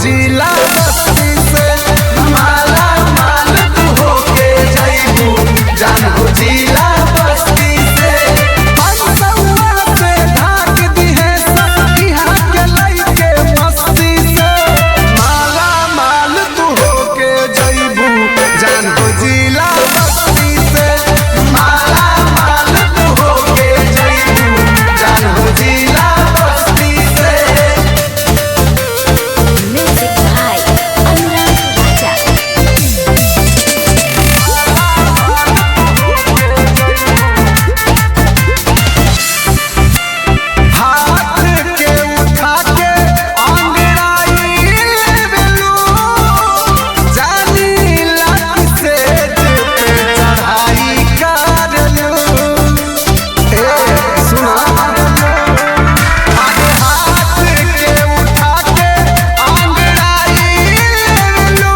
जिला बस्ती से माला माल तू होके जइबू जान हो जिला बस्ती से हंसुआ से ढाक दिहे सब इहाँ के लइके मस्ती से माला माल तू होके जइबू जान हो जिला बस्ती से माला माल तू होके जइबू जान हो जिला बस्ती से। Music by Anurag Raja. हाथ के उठा के अंगड़ाई लेबलू जानी लाठी से पे चढ़ाई करलू ए सुना हाथ के उठा के अंगड़ाई लेबलू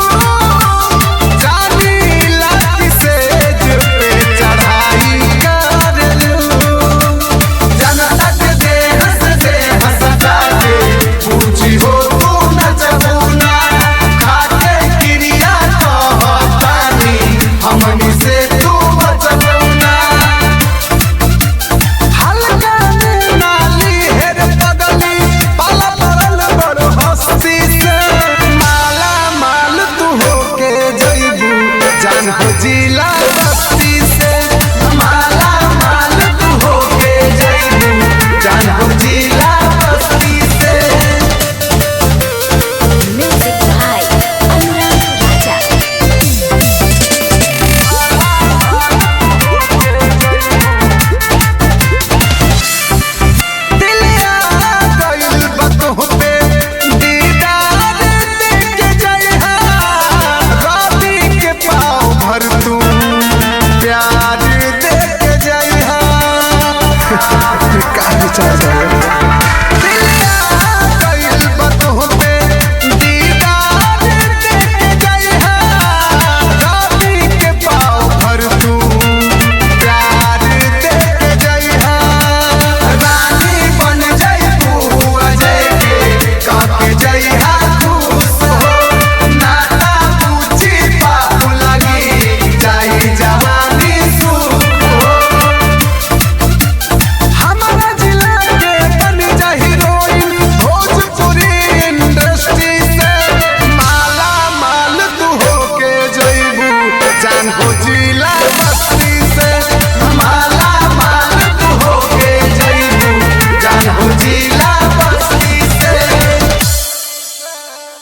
जानी लाठी से पे चढ़ाई करलू जनता के देह हंसता के पूछी हो तू नचबूना खाके क्रिया कहतानी हमनी से तू बचबूना हल्का में नाली हेर पगली पाला पड़ल बड़ हस्ती से माला माल तू होके जइबू जान हो जिला